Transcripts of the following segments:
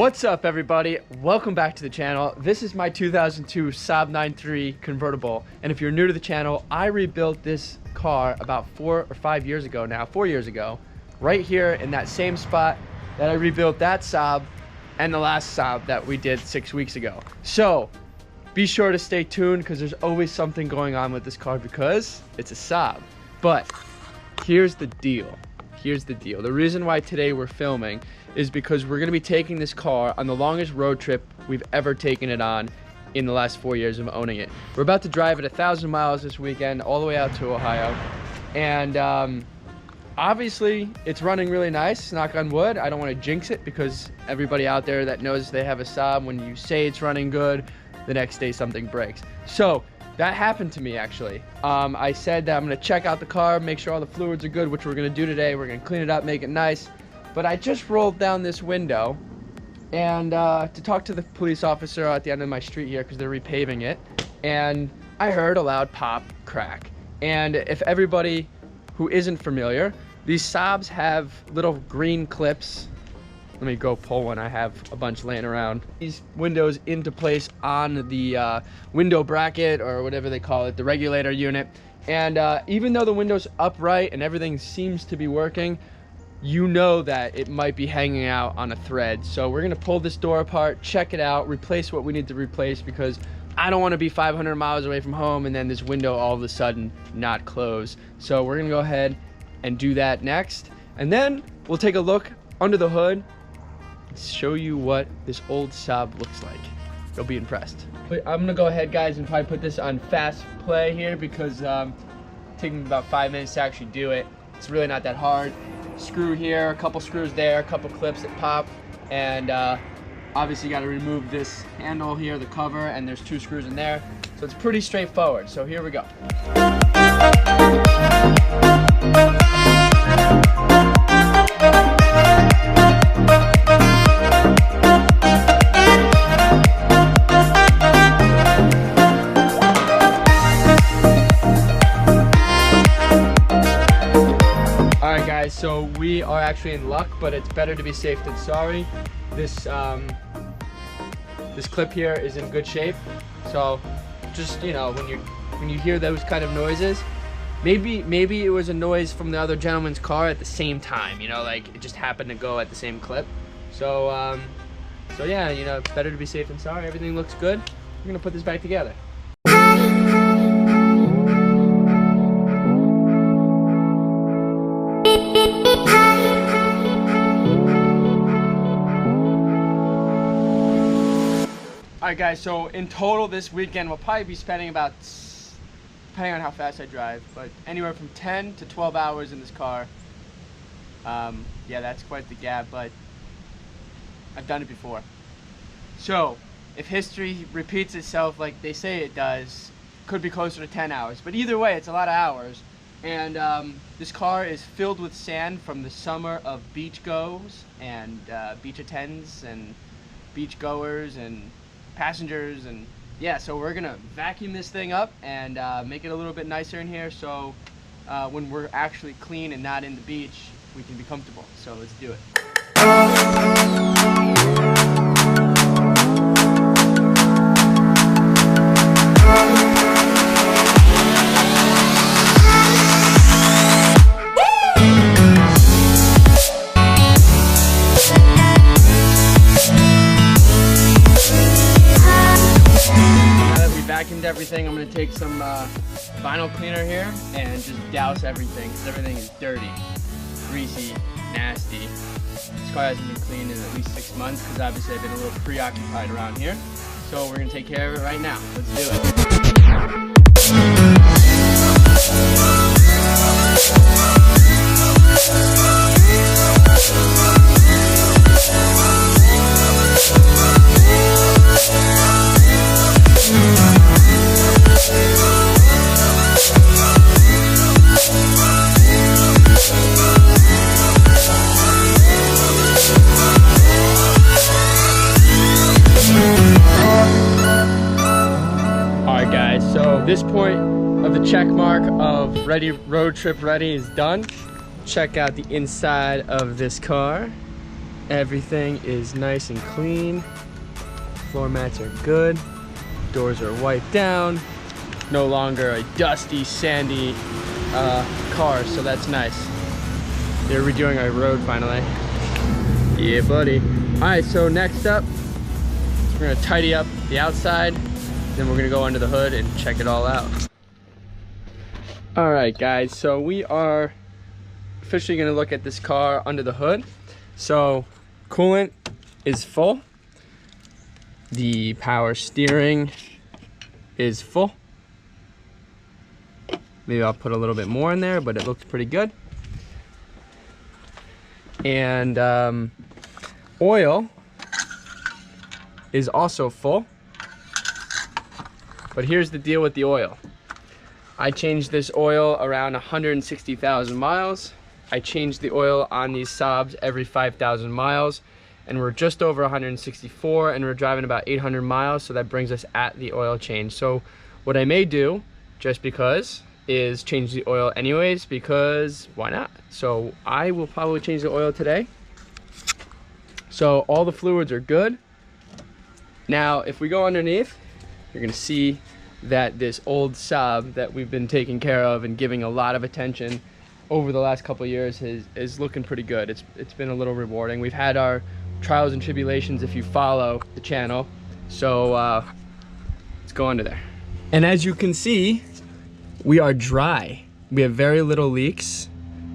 What's up, everybody? Welcome back to the channel. This is my 2002 Saab 9.3 convertible, and if you're new to the channel, I rebuilt this car about 4 or 5 years ago now, 4 years ago, right here in that same spot that I rebuilt that Saab and the last Saab that we did 6 weeks ago. So be sure to stay tuned because there's always something going on with this car because it's a Saab. But here's the deal. Here's the deal. The reason why today we're filming is because we're going to be taking this car on the longest road trip we've ever taken it on in the last 4 years of owning it. We're about to drive it 1,000 miles this weekend all the way out to Ohio, and obviously it's running really nice, knock on wood. I don't want to jinx it because everybody out there that knows they have a Saab, when you say it's running good, the next day something breaks. So that happened to me actually. I said that I'm going to check out the car, make sure all the fluids are good, which we're going to do today. We're going to clean it up, make it nice. But I just rolled down this window and to talk to the police officer at the end of my street here because they're repaving it, and I heard a loud pop, crack. And if everybody who isn't familiar, these Saabs have little green clips. Let me go pull one. I have a bunch laying around. These windows into place on the window bracket, or whatever they call it, the regulator unit. And even though the window's upright and everything seems to be working, you know that it might be hanging out on a thread. So we're gonna pull this door apart, check it out, replace what we need to replace, because I don't want to be 500 miles away from home and then this window all of a sudden not close. So we're gonna go ahead and do that next, and then we'll take a look under the hood, show you what this old Saab looks like. You'll be impressed. But I'm gonna go ahead, guys, and probably put this on fast play here because it's taking me about 5 minutes to actually do it. It's really not that hard. Screw here, a couple screws there, a couple clips that pop, and obviously you got to remove this handle here, the cover, and there's 2 screws in there. So it's pretty straightforward. So here we go. So we are actually in luck, but it's better to be safe than sorry. This this clip here is in good shape. So just, you know, when you hear those kind of noises, maybe it was a noise from the other gentleman's car at the same time, you know, like it just happened to go at the same clip. So so yeah, you know, it's better to be safe than sorry. Everything looks good. We're gonna put this back together. Alright guys, so in total this weekend we'll probably be spending about, depending on how fast I drive, but anywhere from 10 to 12 hours in this car. Yeah, that's quite the gap, but I've done it before. So if history repeats itself like they say it does, could be closer to 10 hours. But either way, it's a lot of hours. And this car is filled with sand from the summer of beach goes and beach attends and beach goers and passengers, and yeah, so we're gonna vacuum this thing up and make it a little bit nicer in here, so when we're actually clean and not in the beach, we can be comfortable. So let's do it. Vacuumed everything, I'm going to take some vinyl cleaner here and just douse everything because everything is dirty, greasy, nasty. This car hasn't been cleaned in at least 6 months because obviously I've been a little preoccupied around here. So we're going to take care of it right now. Let's do it. This point of the check mark of ready, road trip ready, is done. Check out the inside of this car. Everything is nice and clean. Floor mats are good. Doors are wiped down. No longer a dusty, sandy car, so that's nice. They're redoing our road finally. Yeah, buddy. All right, so next up, we're gonna tidy up the outside, then we're gonna go under the hood and check it all out. All right, guys, so we are officially gonna look at this car under the hood. So coolant is full. The power steering is full. Maybe I'll put a little bit more in there, but it looks pretty good. And oil is also full. But here's the deal with the oil. I changed this oil around 160,000 miles. I changed the oil on these Saabs every 5,000 miles. And we're just over 164 and we're driving about 800 miles. So that brings us at the oil change. So what I may do, just because, is change the oil anyways, because why not? So I will probably change the oil today. So all the fluids are good. Now, if we go underneath, you're gonna see that this old Saab that we've been taking care of and giving a lot of attention over the last couple of years is looking pretty good. It's been a little rewarding. We've had our trials and tribulations if you follow the channel. So let's go under there. And as you can see, we are dry. We have very little leaks,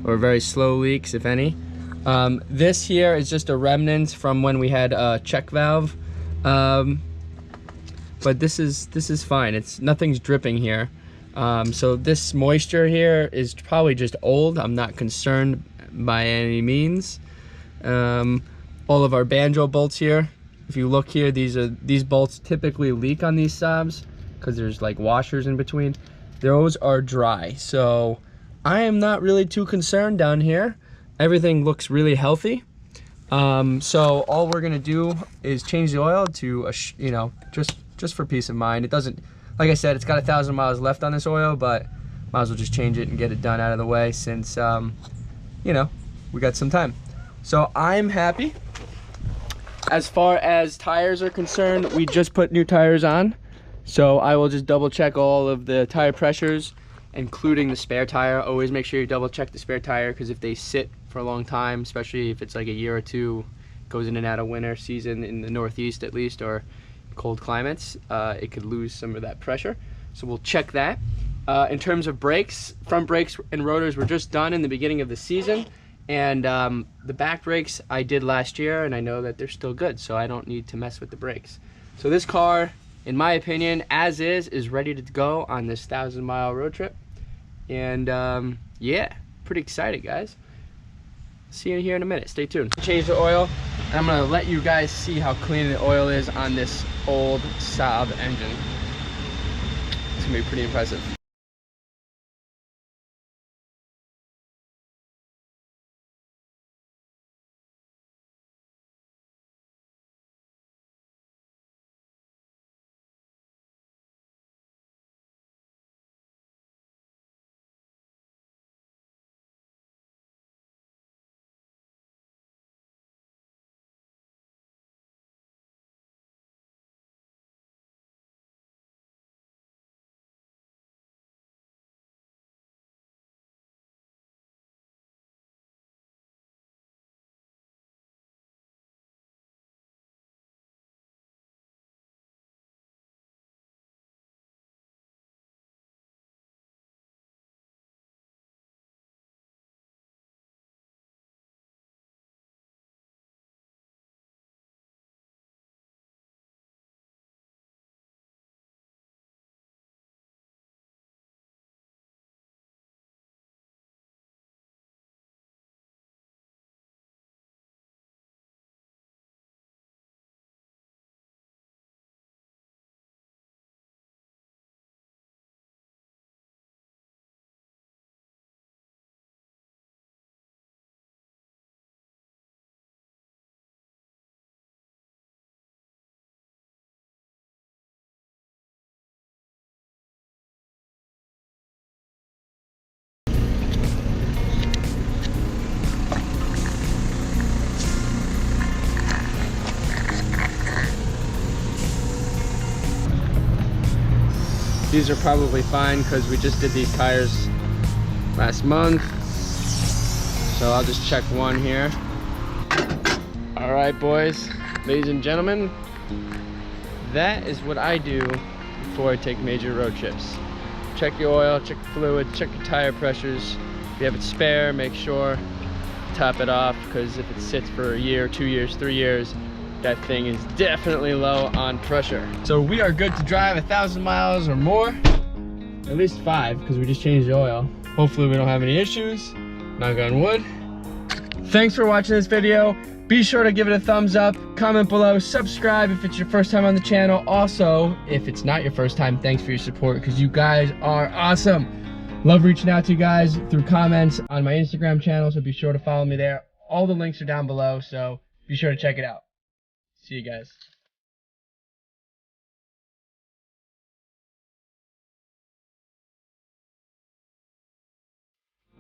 or very slow leaks, if any. This here is just a remnant from when we had a check valve. But this is fine. Nothing's dripping here. So this moisture here is probably just old. I'm not concerned by any means. All of our banjo bolts here, if you look here, these bolts typically leak on these Saabs because there's like washers in between. Those are dry, so I am not really too concerned down here. Everything looks really healthy. So all we're gonna do is change the oil to you know, just for peace of mind. It doesn't, like I said, it's got 1,000 miles left on this oil, but might as well just change it and get it done out of the way since you know, we got some time. So I'm happy. As far as tires are concerned, we just put new tires on. So I will just double check all of the tire pressures, including the spare tire. Always make sure you double check the spare tire, because if they sit for a long time, especially if it's like a year or two, goes in and out of winter season in the Northeast at least, or cold climates, it could lose some of that pressure. So we'll check that. In terms of brakes, front brakes and rotors were just done in the beginning of the season. And the back brakes I did last year, and I know that they're still good, so I don't need to mess with the brakes. So this car, in my opinion, as is ready to go on this 1,000-mile road trip. And yeah, pretty excited, guys. See you here in a minute. Stay tuned. Change the oil, and I'm gonna let you guys see how clean the oil is on this old Saab engine. It's gonna be pretty impressive. These are probably fine because we just did these tires last month. So I'll just check one here. All right, boys, ladies and gentlemen, that is what I do before I take major road trips. Check your oil, check the fluid, check your tire pressures. If you have it spare, make sure top it off, because if it sits for a year, 2 years, 3 years, that thing is definitely low on pressure. So we are good to drive 1,000 miles or more, at least 5, because we just changed the oil. Hopefully we don't have any issues, knock on wood. Thanks for watching this video. Be sure to give it a thumbs up, comment below, subscribe if it's your first time on the channel. Also, if it's not your first time, thanks for your support, because you guys are awesome. Love reaching out to you guys through comments on my Instagram channel, so be sure to follow me there. All the links are down below, so be sure to check it out. See you guys.